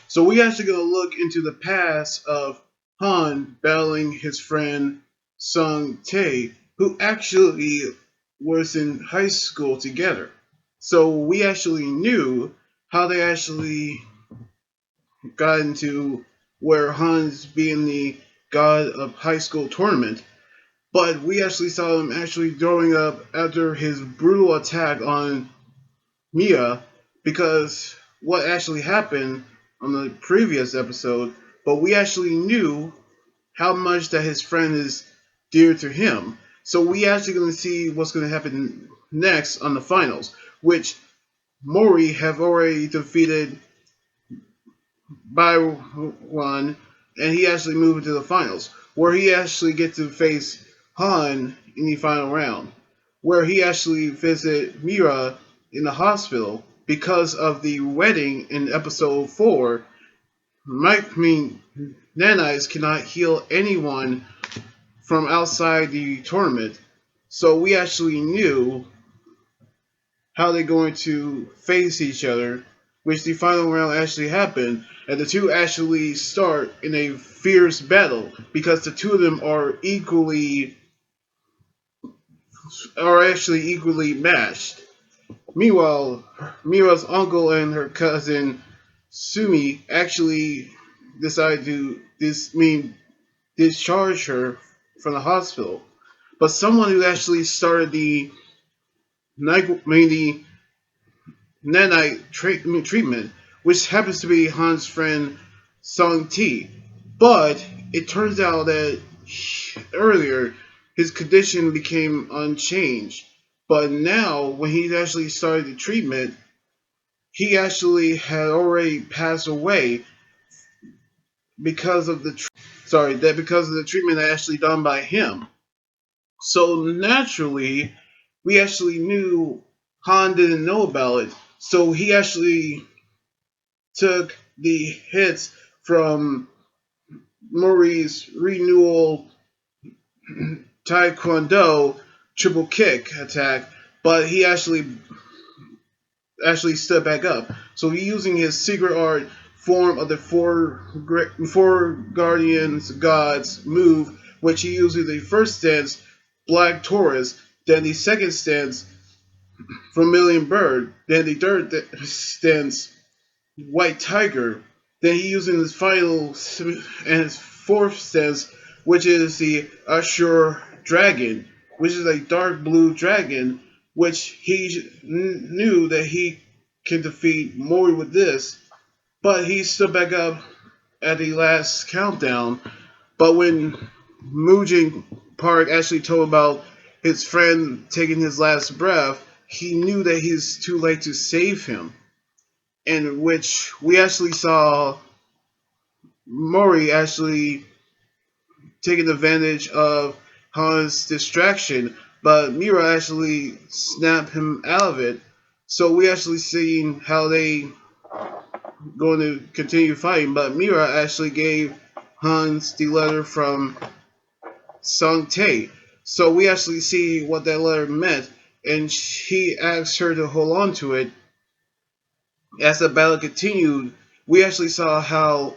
So we actually gonna look into the past of Han battling his friend Sung Tae, who actually was in high school together. So we actually knew how they actually got into where Han's being the god of high school tournament, but we actually saw him actually throwing up after his brutal attack on Mia because what actually happened on the previous episode, but we actually knew how much that his friend is dear to him. So we actually going to see what's going to happen next on the finals, which Mori have already defeated by one, and he actually moved into the finals, where he actually gets to face Han in the final round, where he actually visit Mira in the hospital because of the wedding in episode 4. Nanites cannot heal anyone from outside the tournament, so we actually knew how they're going to face each other, which the final round actually happened, and the two actually start in a fierce battle because the two of them are actually equally matched. Meanwhile, Mira's uncle and her cousin Sumi actually decide to discharge her from the hospital. But someone who actually started the the nanite treatment, which happens to be Han's friend Sung T. But it turns out that earlier his condition became unchanged. But now, when he actually started the treatment, he actually had already passed away because of because of the treatment actually done by him. So naturally, we actually knew Han didn't know about it. So he actually took the hits from Mori's renewal Taekwondo triple kick attack, but he actually stood back up. So he using his secret art form of the four guardians gods move, which he uses the first stance Black Taurus, then the second stance Vermilion Bird, then the third stance White Tiger. Then he using his final and his fourth stance, which is the Ashur Dragon, which is a dark blue dragon, which he knew that he can defeat Mori with this, but he stood back up at the last countdown. But when Mujin Park actually told about his friend taking his last breath, he knew that he's too late to save him. In which we actually saw Mori actually taking advantage of Han's distraction, but Mira actually snapped him out of it. So we actually seen how they going to continue fighting, but Mira actually gave Hans the letter from Sung Tae. So we actually see what that letter meant, and he asked her to hold on to it. As the battle continued, we actually saw how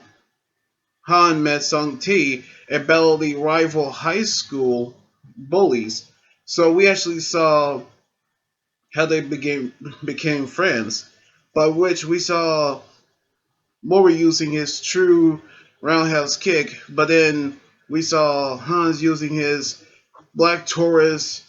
Han met Sung Tae and battled the rival high school bullies. So we actually saw how they became friends, by which we saw Mori using his true roundhouse kick, but then we saw Hans using his Black Taurus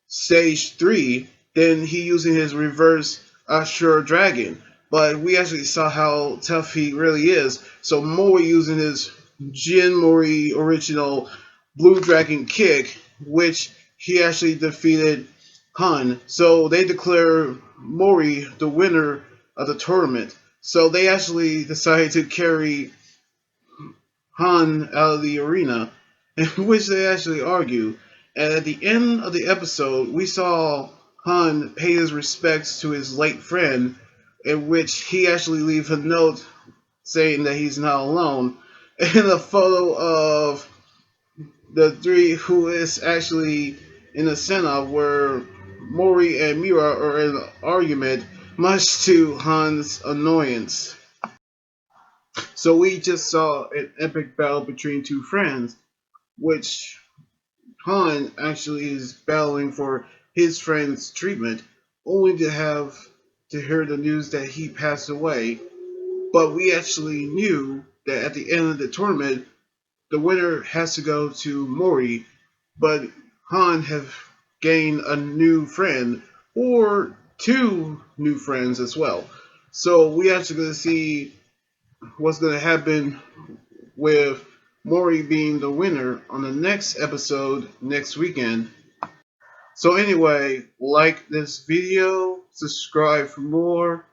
Stage 3, then he using his reverse Ashura Dragon. But we actually saw how tough he really is. So Mori using his Jin Mori original Blue Dragon kick, which he actually defeated Han. So they declare Mori the winner of the tournament. So they actually decided to carry Han out of the arena, in which they actually argue. And at the end of the episode, we saw Han pay his respects to his late friend, in which he actually leaves a note saying that he's not alone, and a photo of the three who is actually in the center where Mori and Mira are in an argument, much to Han's annoyance. So we just saw an epic battle between two friends, which Han actually is battling for his friend's treatment, only to have to hear the news that he passed away. But we actually knew that at the end of the tournament, the winner has to go to Mori, but Han have gained a new friend or two new friends as well. So we actually going to see what's going to happen with Mori being the winner on the next episode next weekend. So anyway, like this video, subscribe for more,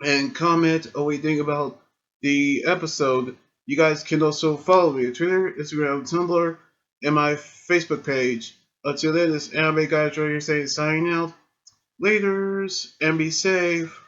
and comment what you think about the episode. You guys can also follow me on Twitter, Instagram, Tumblr, and my Facebook page. Until then, this anime guy Joy here saying signing out. Laters, and be safe.